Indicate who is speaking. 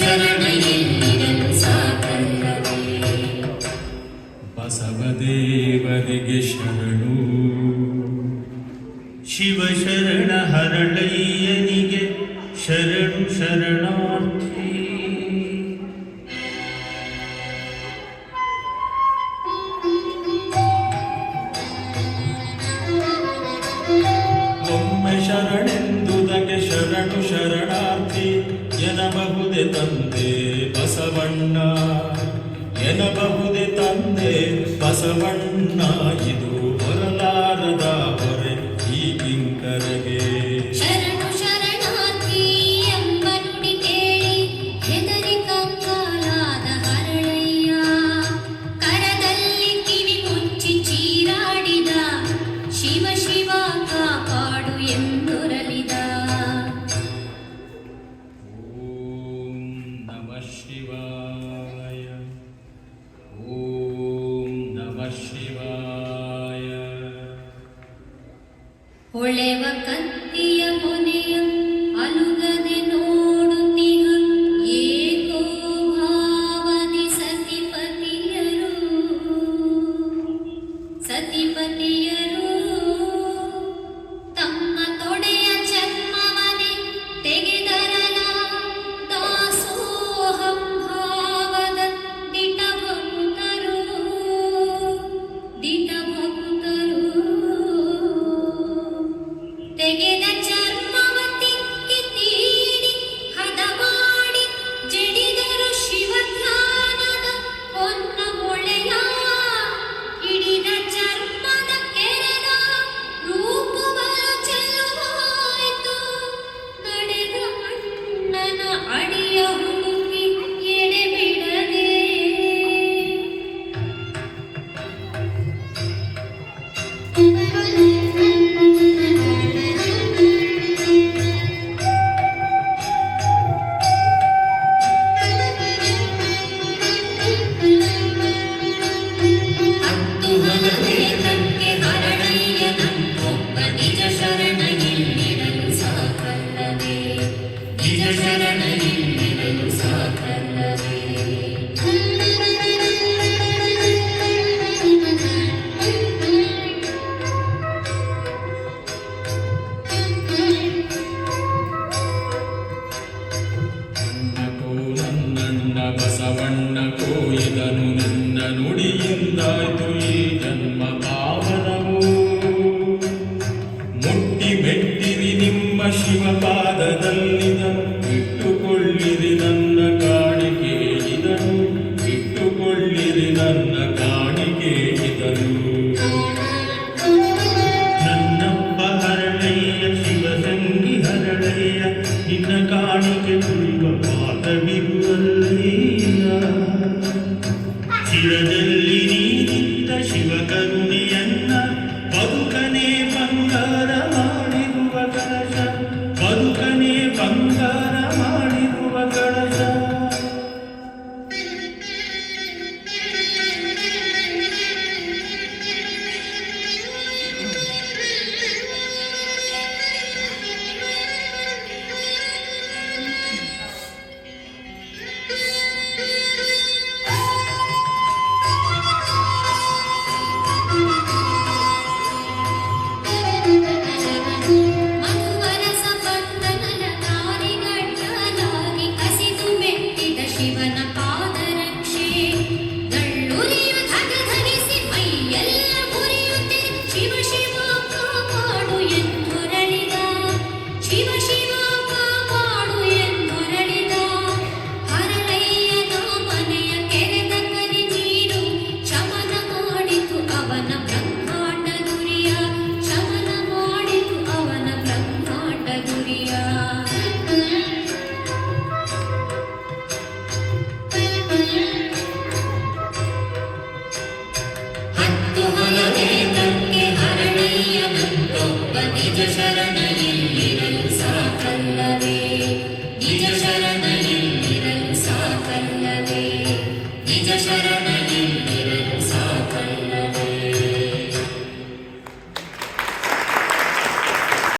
Speaker 1: ಶರಣ ಎಲ್ಲಿರಲು ಸಾಕಲ್ಲವೇ.
Speaker 2: ಬಸವದೇವರಿಗೆ ಶರಣು, ಶಿವಶರಣ ಹರಳಯ್ಯನಿಗೆ ಶರಣು ಶರಣಾರ್ಥಿ. ಒಮ್ಮೆ ಶರಣೆಂದುದಕ್ಕೆ ಶರಣು ಶರಣಾರ್ಥಿ ಎನ್ನಬಹುದೆ ತಂದೆ ಬಸವಣ್ಣ, ಎನ್ನಬಹುದೆ ತಂದೆ ಬಸವಣ್ಣ. ಇದು ಹೊರಲಾರದ ಹೊರೆ ಈ ಕಿಂಕರಗೆ.
Speaker 1: ಶರಣು ಶರಣಾರ್ಥಿ ಎಂಬ ನುಡಿ ಕೇಳಿ ಹೆದರಿ ಕಂಗಾಲಾದ ಹರಳಯ್ಯ, ಕರದಲ್ಲಿ ಕಿವಿ ಮುಚ್ಚಿ ಚೀರಾಡಿದ ಶಿವ ಶಿವ ಕಾಪಾಡು ಎಂದೊರಲಿದ.
Speaker 2: ಓಂ ನಮಃ ಶಿವಾಯ, ಓಂ ನಮಃ ಶಿವಾಯ.
Speaker 1: ಹೊಳೆವ ಕತ್ತಿಯ ಮೊನೆಯ ಅಲುಗದೆ ನೋಡುತ್ತಿಹ ಏಕೋ ಭಾವನೆ ಸತಿಪತಿಯರು, ಸತಿಪತಿಯರು ತಮ್ಮ ತೊಡೆಯ ಚರ್ಮವನೆ ತೆಗೆದರಲ ದಾಸೋಹಂ ಭಾವದ ದಿಟ ಭಕ್ತರು, ದಿಟ ಭಕ್ತರು ತೆಗೆದ ಚರ್ಮವ ತಿಕ್ಕಿ ತೀಡಿ ಹದ ಮಾಡಿ ಜಡಿದರು ಶಿವಧ್ಯಾನದ ಹೊನ್ನ ಮೊಳೆಯ. ಹಿಡಿದ ಚರ್ಮದ ಕೆರೆದ ರೂಪವರ ಚೆಲುವಾಯಿತು, ನಡೆದ ಅಣ್ಣನ ಅಡಿಯ ಹುಡುಕಿ ಎಡೆಬಿಡದೆ. ಹತ್ತು ಹಲವೇದಕ್ಕೆ ಹರಳಯ್ಯನೊಬ್ಬ ನಿಜ ಶರಣ ಎಲ್ಲಿರಲು ಸಾಕಲ್ಲವೇ, ನಿಜ ಶರಣ ಎಲ್ಲಿರಲು ಸಾಕಲ್ಲವೇ.
Speaker 2: ಅಣ್ಣಕೋ ನನ್ನಣ್ಣ ಬಸವಣ್ಣ ಕೋಯಿದನು ನಿನ್ನ ನುಡಿಯಿಂದಾಯ್ತು ಈ ಜನ್ಮ ಪಾವನವು. ಮುಟ್ಟಿ ಮೆಟ್ಟಿರಿ ನಿಮ್ಮ ಶಿವಪಾದದಲ್ಲಿದನು, ಇಟ್ಟುಕೊಳ್ಳಿರಿ ನನ್ನ ಕಾಣಿಕೆ ಇದನು, ಇಟ್ಟುಕೊಳ್ಳಿರಿ ನನ್ನ ಕಾಣಿಕೆ ಇದನು. ನನ್ನಪ್ಪ ಹರಳಯ್ಯ ಶಿವಸಂಗಿ ಹರಳಯ್ಯ, ನಿನ್ನ ಕಾಣಿಕೆ ತುಳಿವ ಪಾಠವಿರುವಲ್ಲಯ್ಯ. ಚಿರದಲ್ಲಿ ನೀನಿದ್ದ ಶಿವಕರುಣೆಯನ್ನ ಬದುಕನೆ ಬಂಗಾರ ಮಾಡಿರುವ ಕಳಶ, ಬದುಕನೆ ಬಂಗಾರ ಮಾಡಿರುವ ಕಳಶ.
Speaker 1: ಮಧುವರಸ ಬಂಧನದ ದಾರಿಗಡ್ಡಲಾಗಿ ಕಸಿದು ಮೆಟ್ಟಿದ ಶಿವನ ಪಾದರಕ್ಷೆ. ಗಳ್ಳುರಿಯು ಧಗಧಗಿಸಿ ಮೈಯೆಲ್ಲ ಮುರಿಯುತ್ತೆ, ಶಿವ ಶಿವ ಕಾಪಾಡು ಎಂದೊರಳಿದ, ಶಿವ ಶಿವ ಕಾಪಾಡು ಎಂದೊರಳಿದ. ಹರಳಯ್ಯನ ಮನೆಯ ಕೆರೆದ ಕರಿ ನೀರು ಶಮನ ಮಾಡಿತು ಅವನ ಬ್ರಹ್ಮಾಂಡ ಗುರಿಯ, ಶಮನ ಮಾಡಿತು ಅವನ ಬ್ರಹ್ಮಾಂಡ ಗುರಿಯ. ಹತ್ತು ಹಲವೇದಕ್ಕೆ ಹರಳಯ್ಯನೊಬ್ಬ ನಿಜ ಶರಣ ಎಲ್ಲಿರಲು ಸಾಕಲ್ಲವೇ, ನಿಜ ಶರಣ ಎಲ್ಲಿರಲು ಸಾಕಲ್ಲವೇ, ನಿಜ ಶರಣ